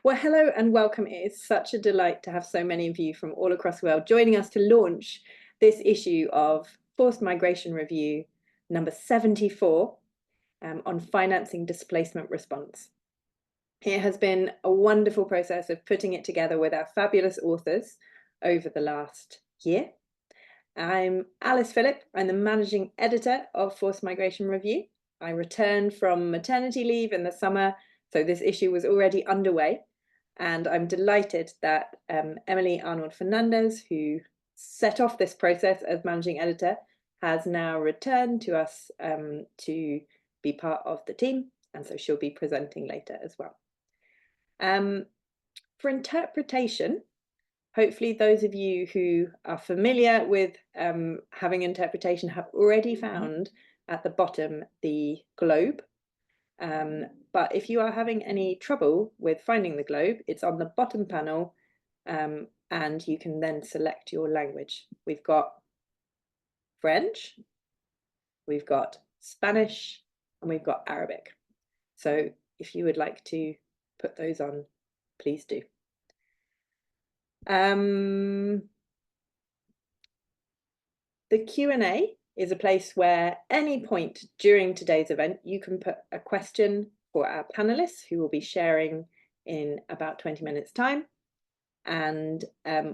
Well, hello and welcome. It is such a delight to have so many of you from all across the world joining us to launch this issue of Forced Migration Review number 74 on financing displacement response. It has been a wonderful process of putting it together with our fabulous authors over the last year. I'm Alice Phillip. I'm the managing editor of Forced Migration Review. I returned from maternity leave in the summer, so this issue was already underway. And I'm delighted that Emily Arnold Fernandez, who set off this process as managing editor, has now returned to us to be part of the team. And so she'll be presenting later as well. For interpretation, hopefully those of you who are familiar with having interpretation have already found at the bottom the globe. But if you are having any trouble with finding the globe, it's on the bottom panel, and you can then select your language. We've got French, we've got Spanish, and we've got Arabic. So if you would like to put those on, please do. The Q&A is a place where any point during today's event, you can put a question for our panelists who will be sharing in about 20 minutes time. And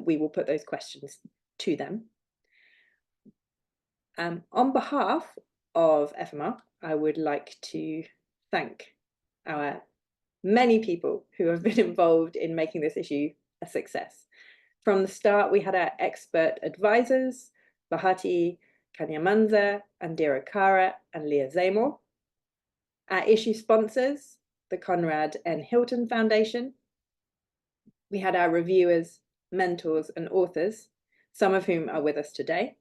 we will put those questions to them. On behalf of FMR, I would like to thank our many people who have been involved in making this issue a success. From the start, we had our expert advisors, Bahati Kanyamanza, Andira Kara, and Leah Zamor. Our issue sponsors, the Conrad N. Hilton Foundation. We had our reviewers, mentors, and authors, some of whom are with us today.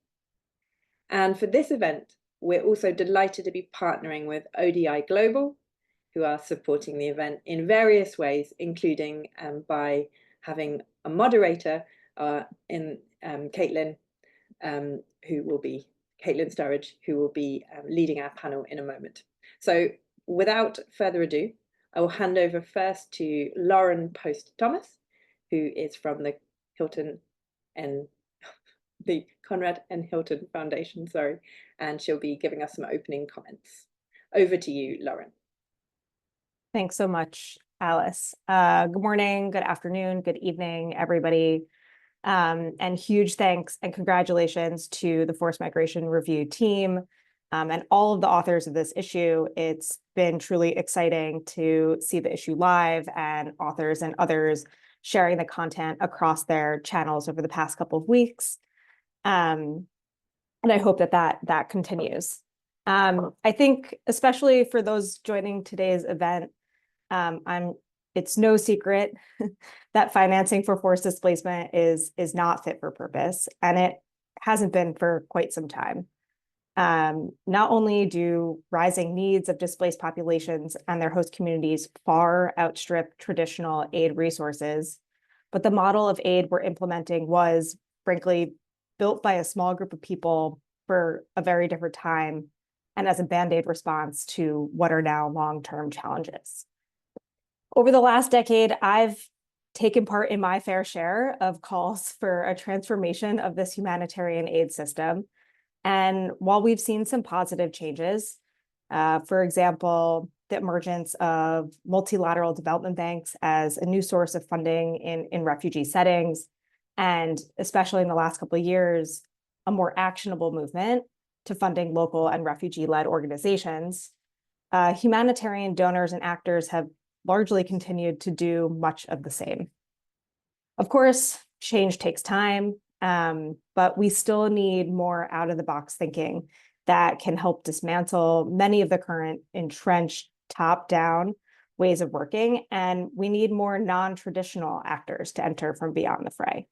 And for this event, we're also delighted to be partnering with ODI Global, who are supporting the event in various ways, including by having a moderator in Caitlin Sturridge, who will be leading our panel in a moment. So without further ado, I will hand over first to Lauren Post-Thomas, who is from the Conrad and Hilton Foundation, and she'll be giving us some opening comments. Over to you, Lauren. Thanks so much, Alice. Good morning, good afternoon, good evening, everybody. And huge thanks and congratulations to the Forced Migration Review team and all of the authors of this issue. It's been truly exciting to see the issue live and authors and others sharing the content across their channels over the past couple of weeks. And I hope that continues. I think, especially for those joining today's event, it's no secret that financing for forced displacement is not fit for purpose, and it hasn't been for quite some time. Not only do rising needs of displaced populations and their host communities far outstrip traditional aid resources, but the model of aid we're implementing was, frankly, built by a small group of people for a very different time and as a Band-Aid response to what are now long-term challenges. Over the last decade, I've taken part in my fair share of calls for a transformation of this humanitarian aid system. And while we've seen some positive changes, for example, the emergence of multilateral development banks as a new source of funding in refugee settings, and especially in the last couple of years, a more actionable movement to funding local and refugee-led organizations, humanitarian donors and actors have largely continued to do much of the same. Of course, change takes time, but we still need more out-of-the-box thinking that can help dismantle many of the current entrenched top-down ways of working, and we need more non-traditional actors to enter from beyond the fray.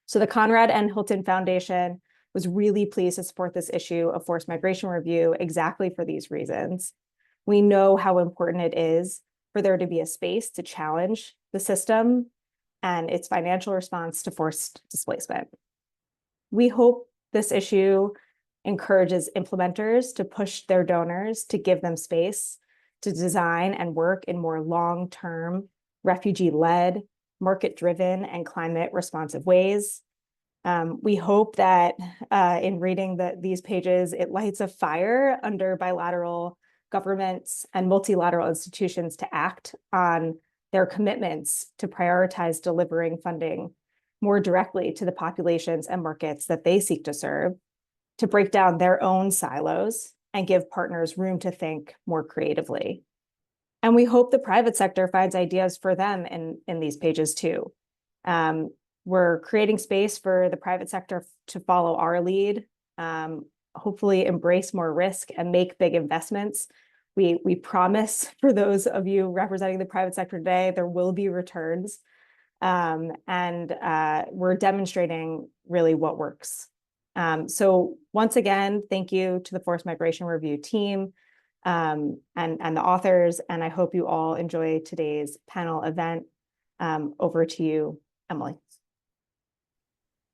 So the Conrad N. Hilton Foundation was really pleased to support this issue of Forced Migration Review exactly for these reasons. We know how important it is for there to be a space to challenge the system and its financial response to forced displacement. We hope this issue encourages implementers to push their donors to give them space to design and work in more long-term refugee-led, market-driven, and climate-responsive ways. We hope that in reading these pages, it lights a fire under bilateral governments and multilateral institutions to act on their commitments to prioritize delivering funding more directly to the populations and markets that they seek to serve, to break down their own silos and give partners room to think more creatively. And we hope the private sector finds ideas for them in these pages too. We're creating space for the private sector to follow our lead, hopefully embrace more risk and make big investments. We promise, for those of you representing the private sector today, there will be returns. And we're demonstrating really what works. So once again, thank you to the Forced Migration Review team and the authors, and I hope you all enjoy today's panel event. Over to you, Emily.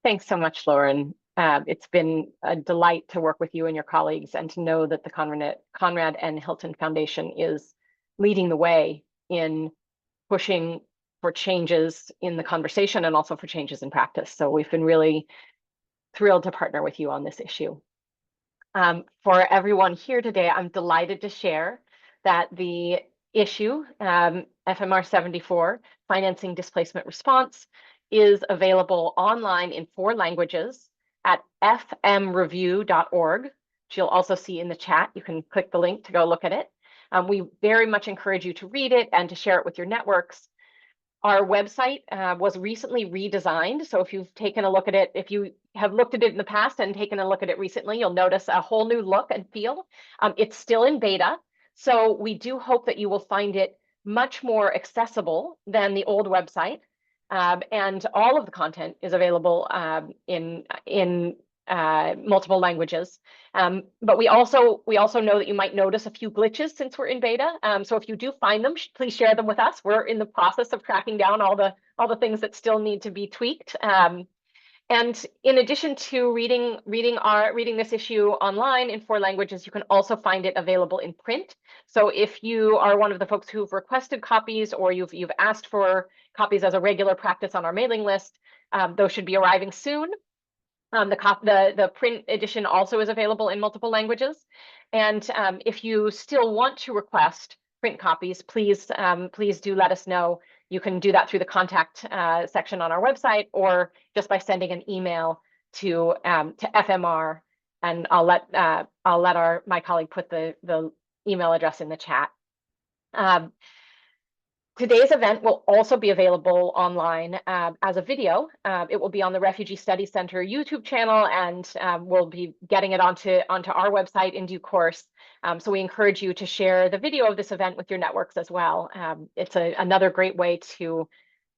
Thanks so much, Lauren. It's been a delight to work with you and your colleagues and to know that the Conrad and Hilton Foundation is leading the way in pushing for changes in the conversation and also for changes in practice. So we've been really thrilled to partner with you on this issue. For everyone here today, I'm delighted to share that the issue, FMR 74, Financing Displacement Response, is available online in 4 languages at fmreview.org, which you'll also see in the chat. You can click the link to go look at it. We very much encourage you to read it and to share it with your networks. Our website was recently redesigned. So if you've taken a look at it, if you have looked at it in the past and taken a look at it recently, you'll notice a whole new look and feel. It's still in beta. So we do hope that you will find it much more accessible than the old website. And all of the content is available in multiple languages. But we also know that you might notice a few glitches since we're in beta. So if you do find them, please share them with us. We're in the process of tracking down all the things that still need to be tweaked. And in addition to reading this issue online in 4 languages, you can also find it available in print. So if you are one of the folks who've requested copies or you've asked for copies as a regular practice on our mailing list, those should be arriving soon. The print edition also is available in multiple languages. And if you still want to request print copies, please do let us know. You can do that through the contact section on our website or just by sending an email to FMR, and I'll let my colleague put the email address in the chat. Today's event will also be available online as a video. It will be on the Refugee Studies Center YouTube channel, and we'll be getting it onto our website in due course. So we encourage you to share the video of this event with your networks as well. It's another great way to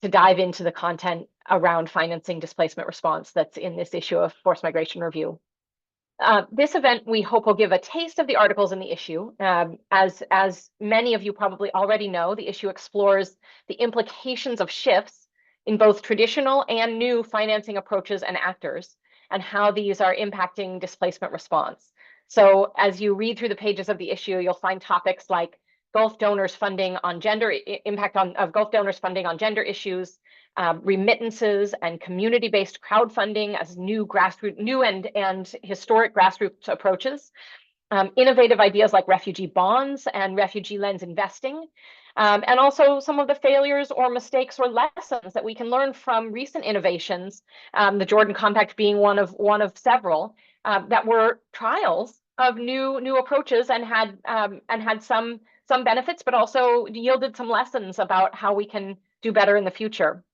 dive into the content around financing displacement response that's in this issue of Forced Migration Review. This event, we hope, will give a taste of the articles in the issue. As many of you probably already know, the issue explores the implications of shifts in both traditional and new financing approaches and actors, and how these are impacting displacement response. So as you read through the pages of the issue, you'll find topics like Gulf donors funding on gender, impact of Gulf donors funding on gender issues, remittances and community-based crowdfunding as new and historic grassroots approaches, innovative ideas like refugee bonds and refugee lens investing, and also some of the failures or mistakes or lessons that we can learn from recent innovations, the Jordan Compact being one of several that were trials of new approaches and had some benefits, but also yielded some lessons about how we can do better in the future.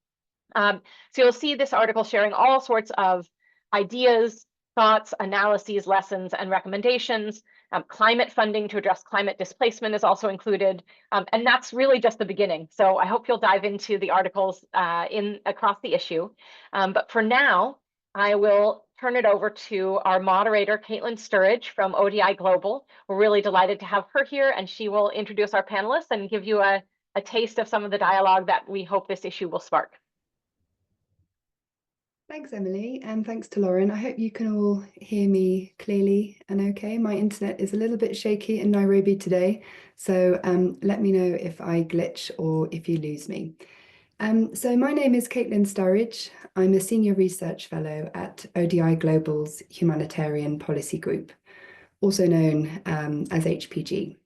So you'll see this article sharing all sorts of ideas, thoughts, analyses, lessons, and recommendations. Climate funding to address climate displacement is also included, and that's really just the beginning. So I hope you'll dive into the articles across the issue. But for now, I will turn it over to our moderator, Caitlin Sturridge from ODI Global. We're really delighted to have her here, and she will introduce our panelists and give you a taste of some of the dialogue that we hope this issue will spark. Thanks, Emily, and thanks to Lauren. I hope you can all hear me clearly and okay. My internet is a little bit shaky in Nairobi today, so let me know if I glitch or if you lose me. So my name is Caitlin Sturridge. I'm a Senior Research Fellow at ODI Global's Humanitarian Policy Group, also known as HPG.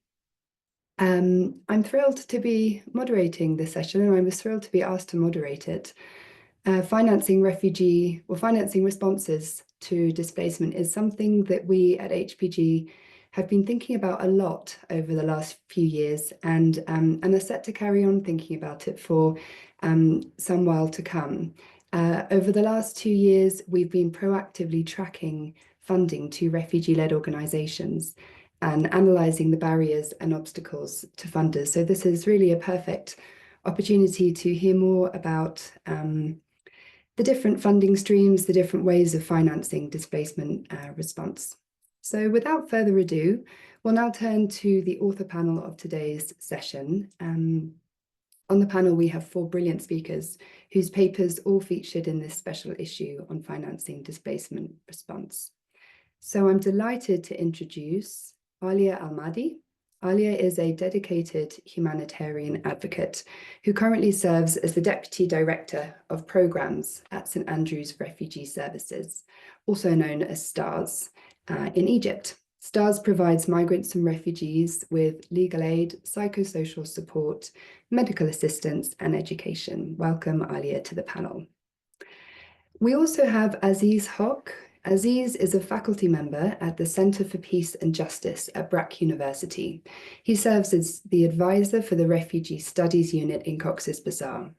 I'm thrilled to be moderating this session, and I was thrilled to be asked to moderate it. Financing responses to displacement is something that we at HPG have been thinking about a lot over the last few years, and are set to carry on thinking about it for some while to come. Over the last 2 years, we've been proactively tracking funding to refugee-led organisations and analysing the barriers and obstacles to funders. So this is really a perfect opportunity to hear more about the different funding streams, the different ways of financing displacement response. So without further ado, we'll now turn to the author panel of today's session. On the panel, we have 4 brilliant speakers whose papers all featured in this special issue on financing displacement response. So I'm delighted to introduce Alya Al-Mahdi. Alya is a dedicated humanitarian advocate who currently serves as the Deputy Director of Programmes at St Andrew's Refugee Services, also known as STARS, in Egypt. STARS provides migrants and refugees with legal aid, psychosocial support, medical assistance and education. Welcome, Alya, to the panel. We also have Aziz Hoque. Aziz is a faculty member at the Centre for Peace and Justice at Brack University. He serves as the advisor for the Refugee Studies Unit in Cox's Bazar.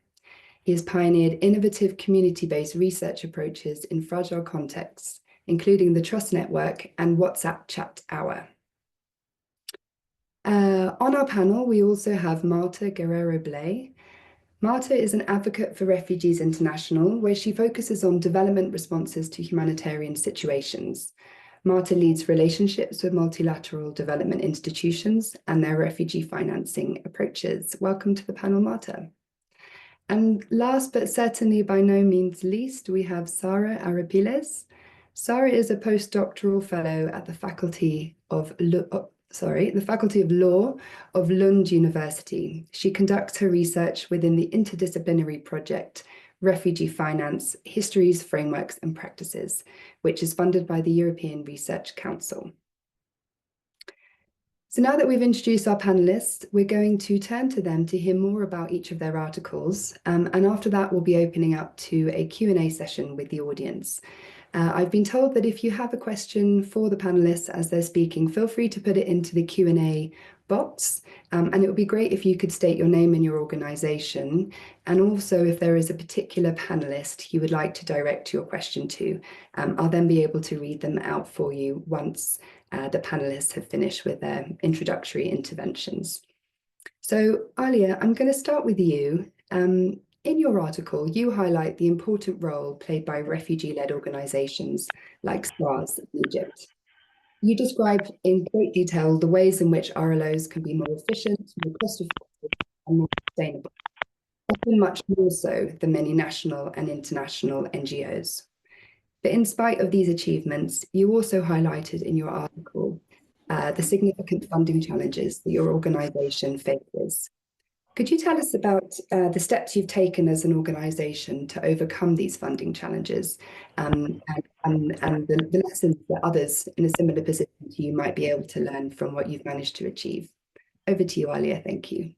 He has pioneered innovative community-based research approaches in fragile contexts, including the Trust Network and WhatsApp Chat Hour. On our panel, we also have Marta Guerrero-Blay. Marta is an advocate for Refugees International, where she focuses on development responses to humanitarian situations. Marta leads relationships with multilateral development institutions and their refugee financing approaches. Welcome to the panel, Marta. And last but certainly by no means least, we have Sara Arapiles. Sara is a postdoctoral fellow at the Faculty of Law of Lund University. She conducts her research within the interdisciplinary project Refugee Finance, Histories, Frameworks and Practices, which is funded by the European Research Council. So now that we've introduced our panelists, we're going to turn to them to hear more about each of their articles. And after that, we'll be opening up to a Q&A session with the audience. I've been told that if you have a question for the panelists as they're speaking, feel free to put it into the Q&A box. And it would be great if you could state your name and your organisation. And also if there is a particular panelist you would like to direct your question to, I'll then be able to read them out for you once the panelists have finished with their introductory interventions. So Alya, I'm going to start with you. In your article, you highlight the important role played by refugee-led organisations like STARS in Egypt. You describe in great detail the ways in which RLOs can be more efficient, more cost-effective and more sustainable, often much more so than many national and international NGOs. But in spite of these achievements, you also highlighted in your article the significant funding challenges that your organisation faces. Could you tell us about the steps you've taken as an organisation to overcome these funding challenges and the lessons that others in a similar position to you might be able to learn from what you've managed to achieve? Over to you, Alya. Thank you.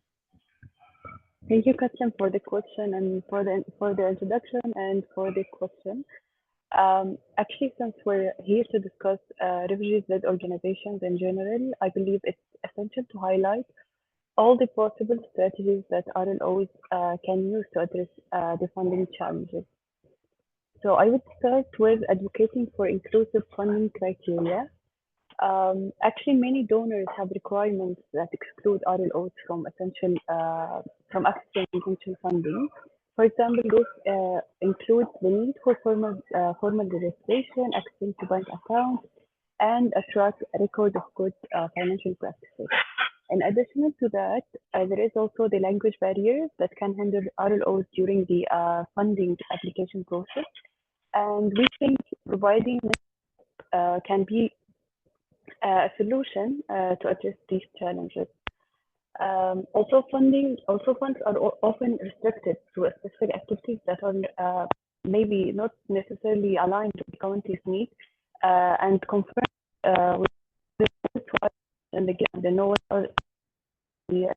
Thank you, Katia, for the question and for the introduction and for the question. Actually, since we're here to discuss refugees-led organizations in general, I believe it's essential to highlight all the possible strategies that RLOs can use to address the funding challenges. So I would start with advocating for inclusive funding criteria. Actually, many donors have requirements that exclude RLOs from accessing essential funding. For example, this includes the need for formal registration, access to bank accounts, and a track record of good financial practices. In addition to that, there is also the language barriers that can hinder RLOs during the funding application process. And we think providing can be a solution to address these challenges. Also, funds are often restricted to specific activities that are maybe not necessarily aligned with the community's needs, and confirm with the and the know we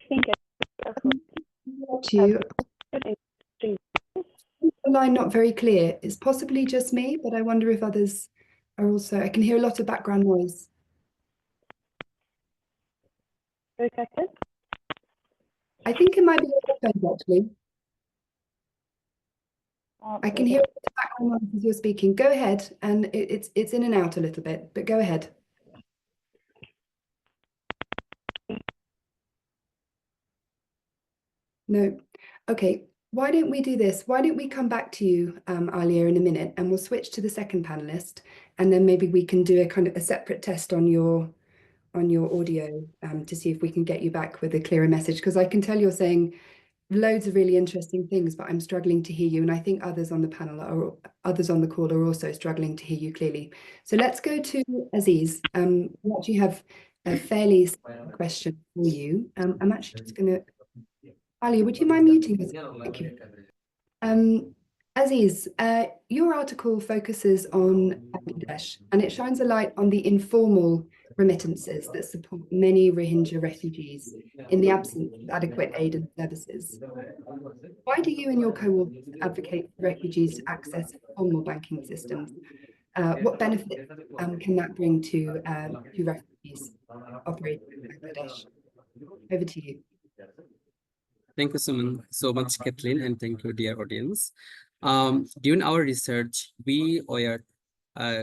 think To the line not very clear. It's possibly just me, but I wonder if others are also. I can hear a lot of background noise. I think it might be your headphones, actually. I can hear the background noise as you're speaking. Go ahead, and it's in and out a little bit, but go ahead. No. Okay. Why don't we do this? Why don't we come back to you, Alya, in a minute, and we'll switch to the second panelist, and then maybe we can do a kind of a separate test on your audio to see if we can get you back with a clearer message, because I can tell you're saying loads of really interesting things, but I'm struggling to hear you, and I think others on the panel or others on the call are also struggling to hear you clearly. So let's go to Aziz. We actually have a fairly simple question for you. I'm actually just going to. Alya, would you mind muting us? Thank you. Aziz, your article focuses on Bangladesh, and it shines a light on the informal remittances that support many Rohingya refugees in the absence of adequate aid and services. Why do you and your co-authors advocate for refugees to access formal banking systems? What benefit can that bring to refugees operating in Bangladesh? Over to you. Thank you so much, Kathleen, and thank you, dear audience. During our research, we were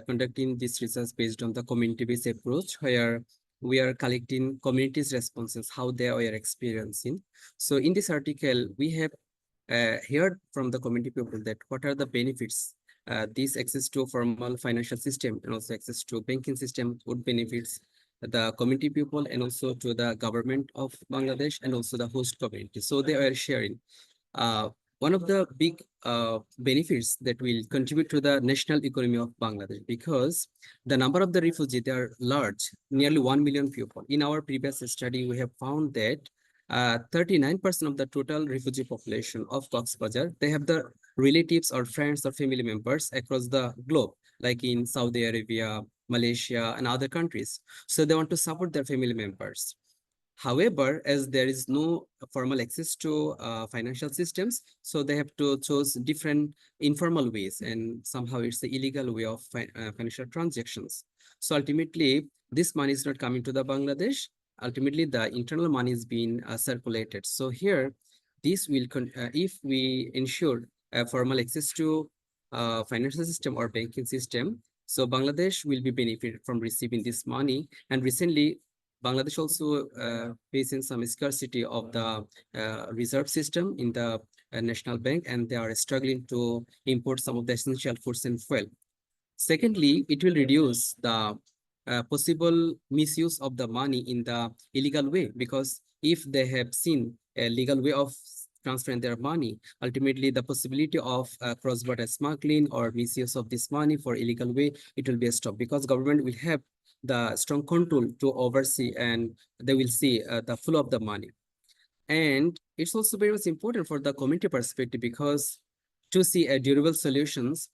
conducting this research based on the community-based approach, where we are collecting communities' responses, how they are experiencing. So in this article, we have heard from the community people that what are the benefits this access to formal financial system and also access to banking system would benefits the community people and also to the government of Bangladesh and also the host community. So they are sharing. One of the big benefits that will contribute to the national economy of Bangladesh, because the number of the refugees, they are large, nearly 1 million people. In our previous study, we have found that 39% of the total refugee population of Cox's they have the relatives or friends or family members across the globe, like in Saudi Arabia, Malaysia, and other countries. So they want to support their family members. However, as there is no formal access to financial systems, so they have to choose different informal ways, and somehow it's the illegal way of financial transactions. So ultimately, this money is not coming to the Bangladesh. Ultimately, the internal money is being circulated. So here, this will, if we ensure formal access to financial system or banking system, so Bangladesh will be benefited from receiving this money. And recently, Bangladesh also facing some scarcity of the reserve system in the national bank, and they are struggling to import some of the essential foods and fuel. Secondly, it will reduce the possible misuse of the money in the illegal way, because if they have seen a legal way of transferring their money, ultimately the possibility of cross-border smuggling or misuse of this money for illegal way, it will be stopped, because government will have the strong control to oversee, and they will see the flow of the money. And it's also very much important for the community perspective, because to see durable solutions,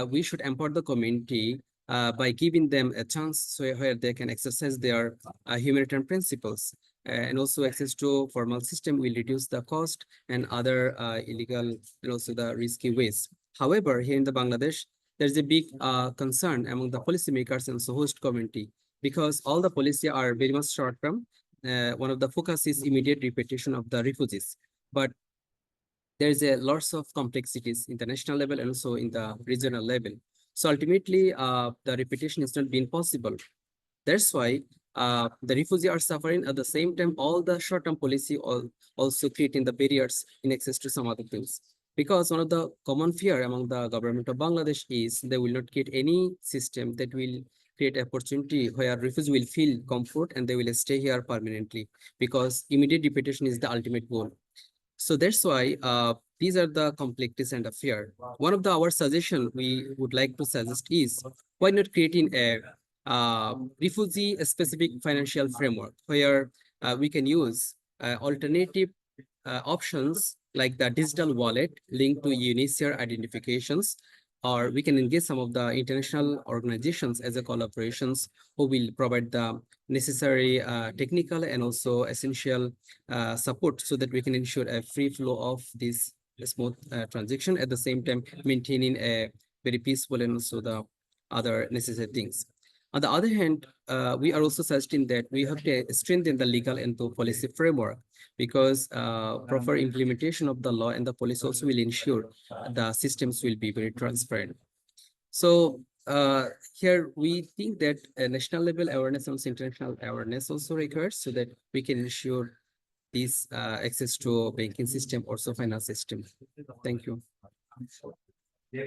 we should empower the community by giving them a chance where they can exercise their humanitarian principles. And also access to formal system will reduce the cost and other illegal and also the risky ways. However, here in the Bangladesh, there's a big concern among the policymakers and also host community, because all the policy are very much short term. One of the focus is immediate repatriation of the refugees, but there's a lots of complexities in the national level and also in the regional level. So ultimately, the repatriation is not being possible. That's why the refugees are suffering. At the same time, all the short-term policy also creating the barriers in access to some other things. Because one of the common fear among the government of Bangladesh is they will not get any system that will create opportunity where refugees will feel comfort and they will stay here permanently, because immediate deportation is the ultimate goal. So that's why these are the complexities and affair. One of our suggestion we would like to suggest is why not creating a refugee specific financial framework where we can use alternative options like the digital wallet linked to UNHCR identifications, or we can engage some of the international organizations as a collaborations who will provide the necessary technical and also essential support so that we can ensure a free flow of this smooth transaction, at the same time maintaining a very peaceful and also the other necessary things. On the other hand, we are also suggesting that we have to strengthen the legal and the policy framework, because proper implementation of the law and the policy also will ensure the systems will be very transparent. So here we think that a national level awareness and international awareness also requires, so that we can ensure this access to banking system, also finance system. Thank you. Thank you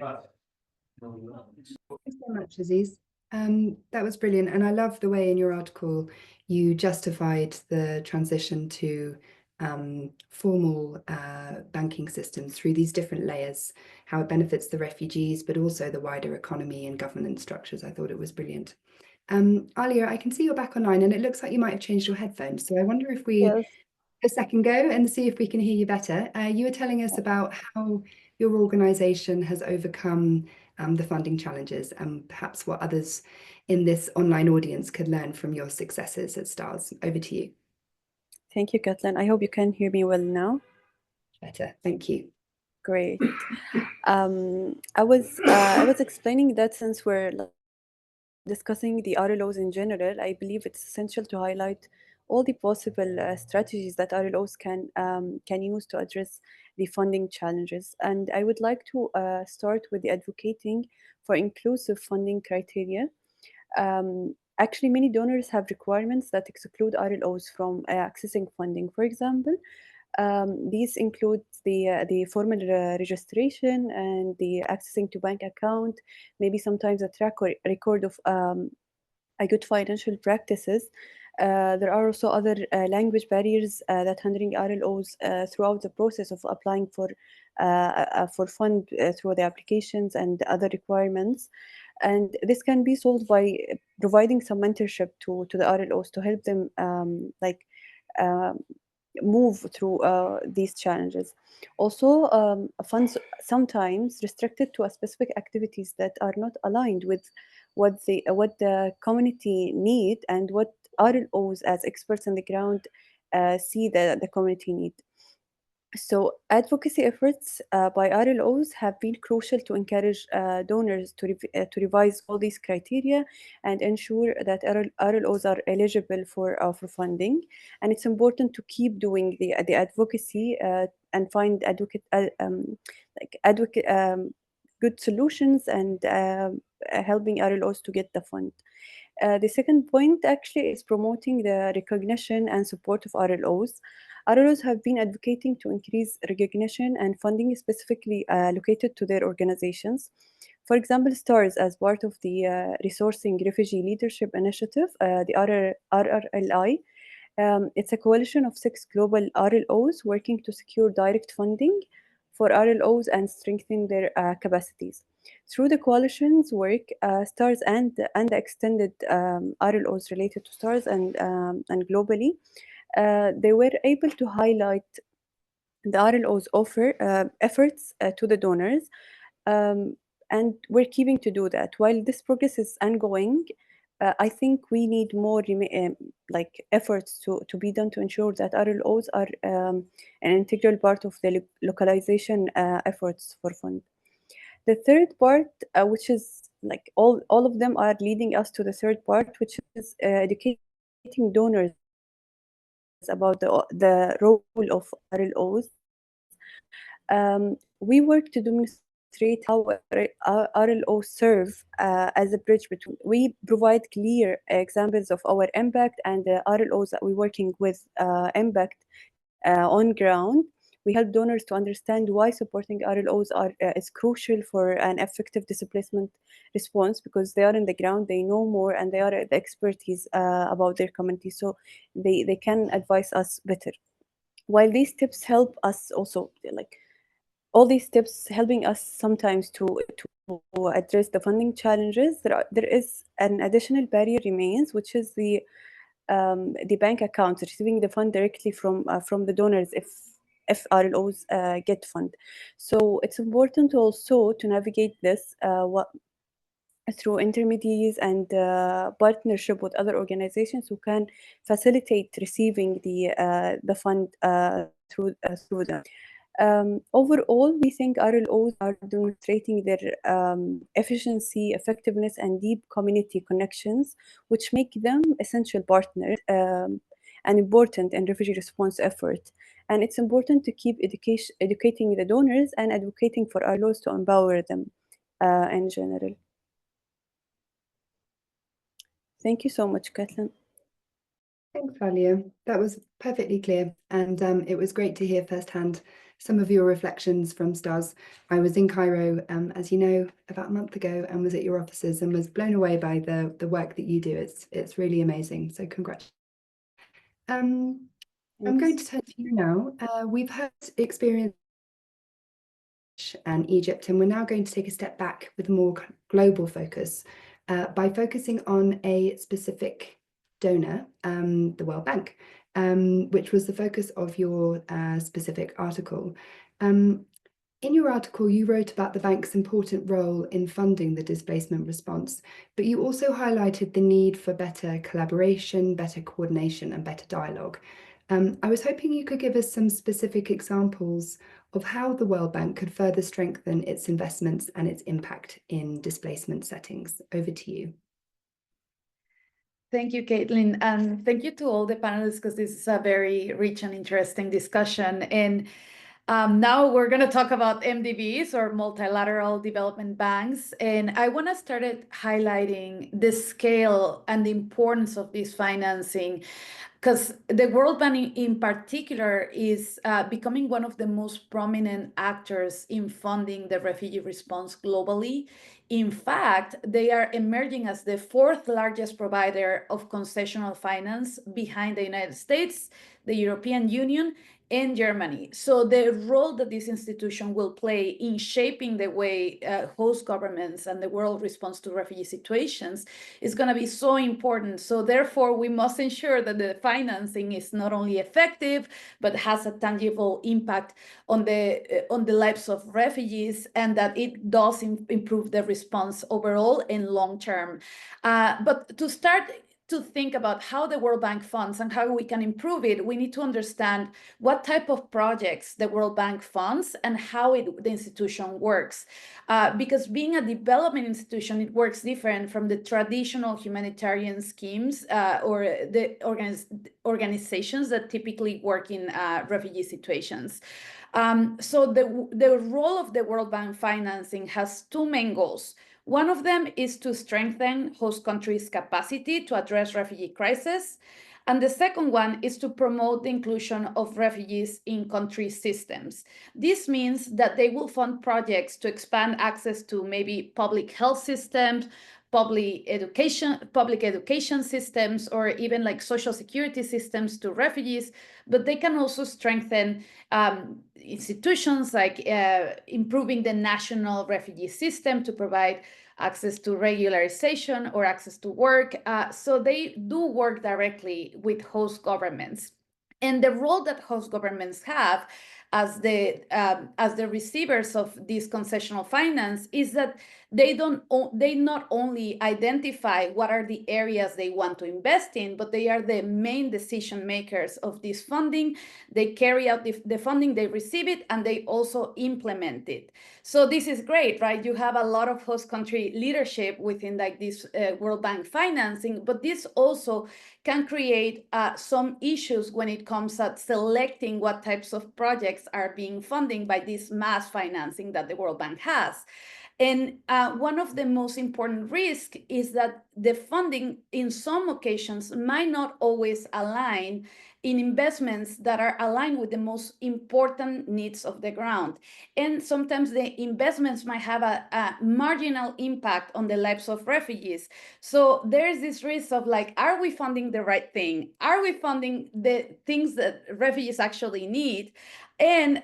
so much, Aziz. That was brilliant. And I love the way in your article you justified the transition to formal banking systems through these different layers, how it benefits the refugees, but also the wider economy and governance structures. I thought it was brilliant. Alya, I can see you're back online and it looks like you might have changed your headphones. So I wonder if we Yes. a second go and see if we can hear you better. You were telling us about how your organization has overcome the funding challenges, and perhaps what others in this online audience could learn from your successes at STARS. Over to you. Thank you, Kathleen. I hope you can hear me well now. Better, thank you. Great. I was explaining that since we're discussing the RLOs in general, I believe it's essential to highlight all the possible strategies that RLOs can use to address the funding challenges. And I would like to start with the advocating for inclusive funding criteria. Actually, many donors have requirements that exclude RLOs from accessing funding. For example, these include the formal registration and the accessing to bank account, maybe sometimes a track or record of a good financial practices. There are also other language barriers that hindering RLOs throughout the process of applying for fund through the applications and other requirements. And this can be solved by providing some mentorship to the RLOs to help them move through these challenges. Also, funds sometimes restricted to a specific activities that are not aligned with what the community need and what RLOs as experts on the ground see the community need. So advocacy efforts by RLOs have been crucial to encourage donors to revise all these criteria and ensure that RLOs are eligible for funding. And it's important to keep doing the advocacy and find good solutions and helping RLOs to get the fund. The second point actually is promoting the recognition and support of RLOs. RLOs have been advocating to increase recognition and funding specifically allocated to their organizations. For example, STARS, as part of the Resourcing Refugee Leadership Initiative, the RRLI, it's a coalition of 6 global RLOs working to secure direct funding for RLOs and strengthen their capacities. Through the coalition's work, STARS and the extended RLOs related to STARS and globally, they were able to highlight the RLOs offer efforts to the donors, and we're keeping to do that. While this progress is ongoing, I think we need more efforts to be done to ensure that RLOs are an integral part of the localization efforts for fund. The third part, which is like all of them are leading us to the third part, which is educating donors about the role of RLOs. We work to demonstrate how RLOs serve as a bridge between. We provide clear examples of our impact and the RLOs that we're working with impact on ground. We help donors to understand why supporting RLOs is crucial for an effective displacement response, because they are in the ground, they know more, and they are the expertise about their community, so they can advise us better. while these tips help us also, like all these tips helping us sometimes to address the funding challenges, there is an additional barrier remains, which is the bank account, receiving the fund directly from the donors if RLOs get fund. So it's important also to navigate this through intermediaries and partnership with other organizations who can facilitate receiving the fund through them. Overall, we think RLOs are demonstrating their efficiency, effectiveness, and deep community connections, which make them essential partners and important in refugee response effort. And it's important to keep educating the donors and advocating for RLOs to empower them in general. Thank you so much, Kathleen. Thanks, Alya. That was perfectly clear, and it was great to hear firsthand some of your reflections from STARS. I was in Cairo, as you know, about a month ago, and was at your offices and was blown away by the work that you do. It's really amazing. So congratulations. I'm going to turn to you now. We've heard experience and Egypt, and we're now going to take a step back with a more global focus by focusing on a specific donor, the World Bank, which was the focus of your specific article. In your article, you wrote about the bank's important role in funding the displacement response, but you also highlighted the need for better collaboration, better coordination, and better dialogue. I was hoping you could give us some specific examples of how the World Bank could further strengthen its investments and its impact in displacement settings. Over to you. Thank you, Caitlin, and thank you to all the panelists, because this is a very rich and interesting discussion. And now we're going to talk about MDBs, or multilateral development banks. And I want to start highlighting the scale and the importance of this financing, because the World Bank in particular is becoming one of the most prominent actors in funding the refugee response globally. In fact, they are emerging as the fourth largest provider of concessional finance behind the United States, the European Union, and Germany. So the role that this institution will play in shaping the way host governments and the world responds to refugee situations is going to be so important. So therefore, we must ensure that the financing is not only effective, but has a tangible impact on the lives of refugees, and that it does improve the response overall and long term. But to start to think about how the World Bank funds and how we can improve it, we need to understand what type of projects the World Bank funds and how the institution works. Because being a development institution, it works different from the traditional humanitarian schemes or the organizations that typically work in refugee situations. So the role of the World Bank financing has two main goals. One of them is to strengthen host countries' capacity to address refugee crisis. And the second one is to promote the inclusion of refugees in country systems. This means that they will fund projects to expand access to maybe public health systems, public education systems, or even like social security systems to refugees. But they can also strengthen institutions like improving the national refugee system to provide access to regularization or access to work. So they do work directly with host governments. And the role that host governments have as the receivers of this concessional finance is that they not only identify what are the areas they want to invest in, but they are the main decision makers of this funding. They carry out the funding, they receive it, and they also implement it. So this is great, right? You have a lot of host country leadership within like this World Bank financing, but this also can create some issues when it comes at selecting what types of projects are being funded by this mass financing that the World Bank has. And one of the most important risks is that the funding in some occasions might not always align in investments that are aligned with the most important needs of the ground. And sometimes the investments might have a marginal impact on the lives of refugees. So there's this risk of like, are we funding the right thing? Are we funding the things that refugees actually need? And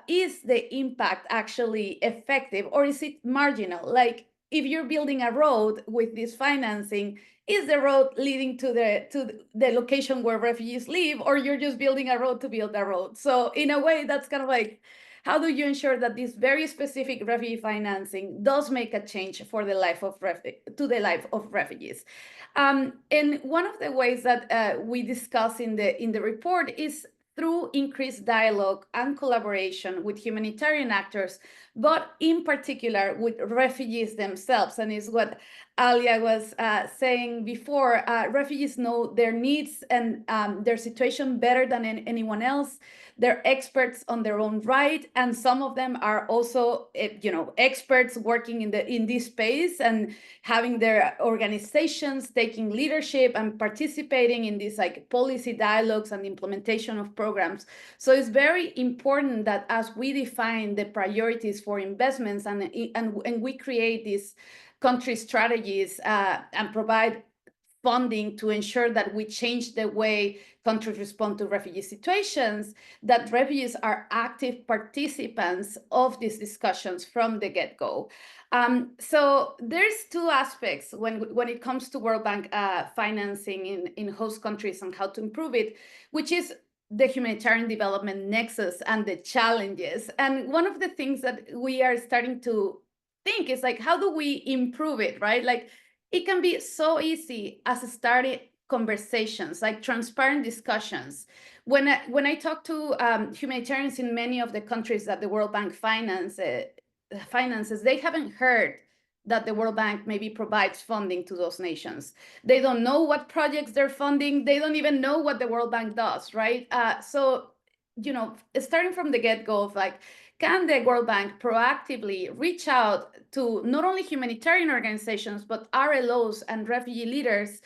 is the impact actually effective, or is it marginal? Like, if you're building a road with this financing, is the road leading to the location where refugees live, or you're just building a road to build a road? So in a way, that's kind of like, how do you ensure that this very specific refugee financing does make a change for the life of life of refugees? And one of the ways that we discuss in the report is through increased dialogue and collaboration with humanitarian actors, but in particular with refugees themselves. And is what Alya was saying before, refugees know their needs and their situation better than anyone else. They're experts on their own right, and some of them are also, experts working in this space and having their organizations taking leadership and participating in these like policy dialogues and implementation of programs. So it's very important that as we define the priorities for investments and we create these country strategies and provide funding to ensure that we change the way countries respond to refugee situations, that refugees are active participants of these discussions from the get-go. So there's two aspects when it comes to World Bank financing in host countries and how to improve it, which is the humanitarian development nexus and the challenges. And one of the things that we are starting to think is like, how do we improve it, right? Like, it can be so easy as starting conversations, like transparent discussions. When I talk to humanitarians in many of the countries that the World Bank finances, they haven't heard that the World Bank maybe provides funding to those nations. They don't know what projects they're funding. They don't even know what the World Bank does, right? So, starting from the get-go of like, can the World Bank proactively reach out to not only humanitarian organizations, but RLOs and refugee leaders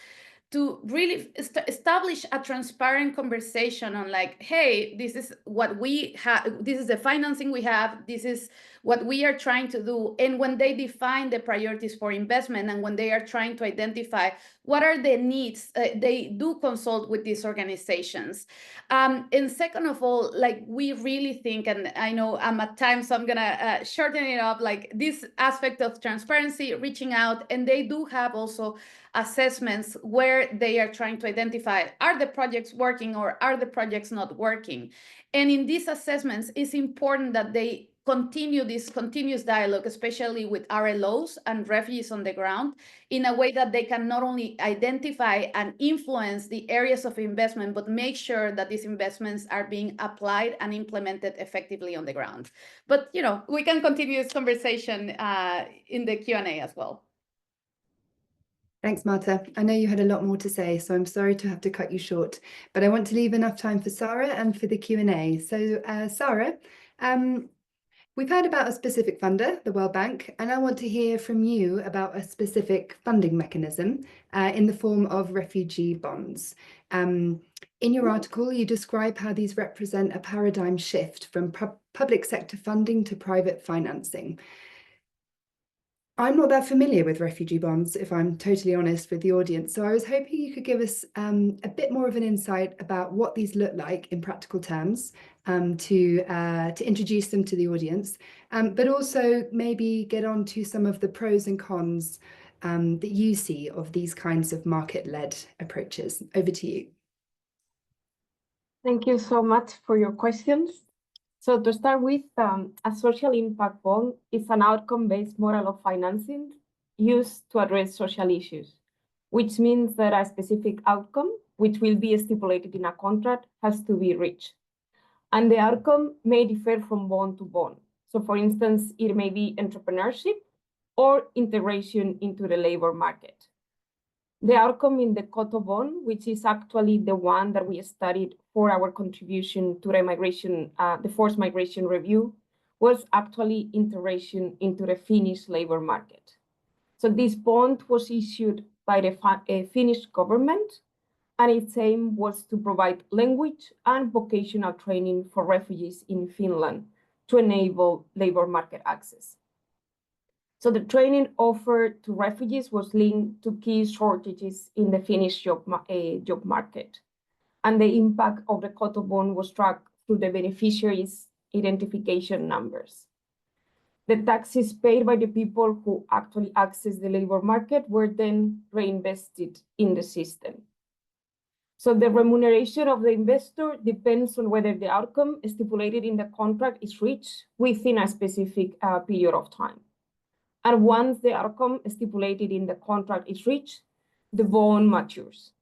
to really establish a transparent conversation on like, hey, this is what we have, this is the financing we have, this is what we are trying to do. And when they define the priorities for investment and when they are trying to identify what are the needs, they do consult with these organizations. And second of all, like, we really think, and I know I'm at time, so I'm gonna shorten it up, like this aspect of transparency, reaching out, and they do have also assessments where they are trying to identify, are the projects working or are the projects not working? And in these assessments, it's important that they continue this continuous dialogue, especially with RLOs and refugees on the ground, in a way that they can not only identify and influence the areas of investment, but make sure that these investments are being applied and implemented effectively on the ground. But, we can continue this conversation in the Q&A as well. Thanks, Marta. I know you had a lot more to say, so I'm sorry to have to cut you short, but I want to leave enough time for Sara and for the Q&A. So, Sara, we've heard about a specific funder, the World Bank, and I want to hear from you about a specific funding mechanism in the form of refugee bonds. In your article, you describe how these represent a paradigm shift from public sector funding to private financing. I'm not that familiar with refugee bonds, if I'm totally honest with the audience. So I was hoping you could give us a bit more of an insight about what these look like in practical terms, to introduce them to the audience, but also maybe get on to some of the pros and cons that you see of these kinds of market-led approaches. Over to you. Thank you so much for your questions. So to start with, a social impact bond is an outcome-based model of financing used to address social issues, which means that a specific outcome, which will be stipulated in a contract, has to be reached. And the outcome may differ from bond to bond. So for instance, it may be entrepreneurship or integration into the labor market. The outcome in the Koto bond, which is actually the one that we studied for our contribution to the forced migration review, was actually integration into the Finnish labor market. So this bond was issued by the Finnish government, and its aim was to provide language and vocational training for refugees in Finland to enable labor market access. So the training offered to refugees was linked to key shortages in the Finnish job market. And the impact of the Kotobon was tracked through the beneficiaries' identification numbers. The taxes paid by the people who actually access the labor market were then reinvested in the system. So the remuneration of the investor depends on whether the outcome stipulated in the contract is reached within a specific period of time. And once the outcome stipulated in the contract is reached, the bond matures.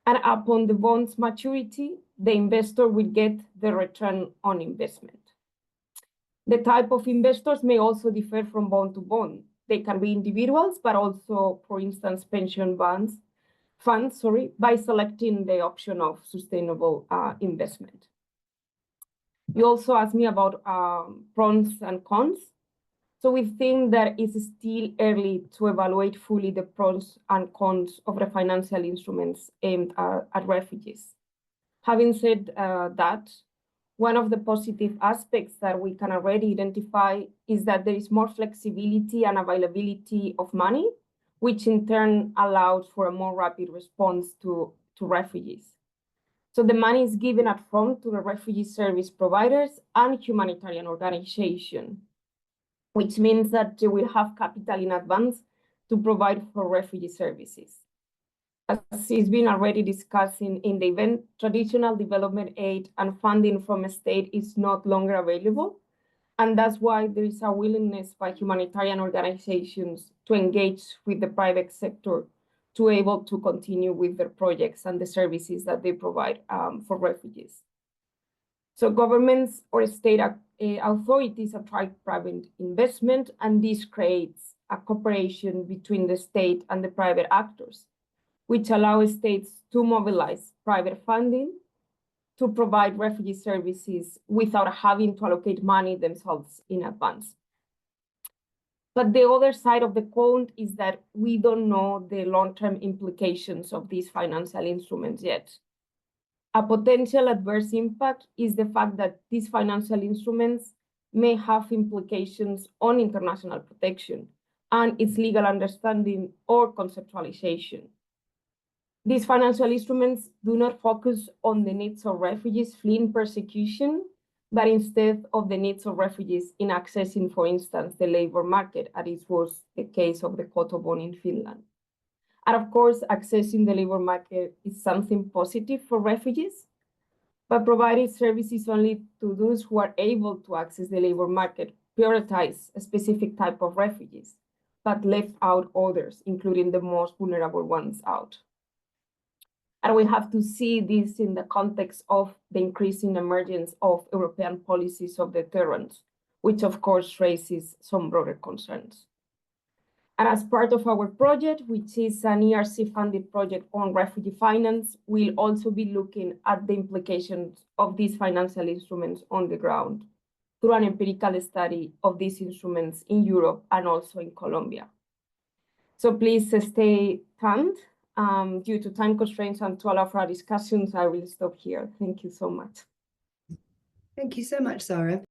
And upon the bond's maturity, the investor will get the return on investment. The type of investors may also differ from bond to bond. They can be individuals, but also, for instance, pension funds, by selecting the option of sustainable investment. You also asked me about pros and cons. So we think that it's still early to evaluate fully the pros and cons of the financial instruments aimed at refugees. Having said that, one of the positive aspects that we can already identify is that there is more flexibility and availability of money, which in turn allows for a more rapid response to refugees. So the money is given upfront to the refugee service providers and humanitarian organizations, which means that they will have capital in advance to provide for refugee services. As has been already discussed in the event, traditional development aid and funding from a state is not longer available. And that's why there is a willingness by humanitarian organizations to engage with the private sector to be able to continue with their projects and the services that they provide for refugees. So governments or state authorities attract private investment, and this creates a cooperation between the state and the private actors, which allows states to mobilize private funding to provide refugee services without having to allocate money themselves in advance. But the other side of the coin is that we don't know the long-term implications of these financial instruments yet. A potential adverse impact is the fact that these financial instruments may have implications on international protection and its legal understanding or conceptualization. These financial instruments do not focus on the needs of refugees fleeing persecution, but instead of the needs of refugees in accessing, for instance, the labor market, as it was the case of the Kotobon in Finland. And of course, accessing the labor market is something positive for refugees, but providing services only to those who are able to access the labor market prioritize a specific type of refugees, but left out others, including the most vulnerable ones out. And we have to see this in the context of the increasing emergence of European policies of deterrence, which of course raises some broader concerns. And as part of our project, which is an ERC-funded project on refugee finance, we'll also be looking at the implications of these financial instruments on the ground through an empirical study of these instruments in Europe and also in Colombia. So please stay tuned. Due to time constraints and to allow for our discussions, I will stop here. Thank you so much. Thank you so much, Sara.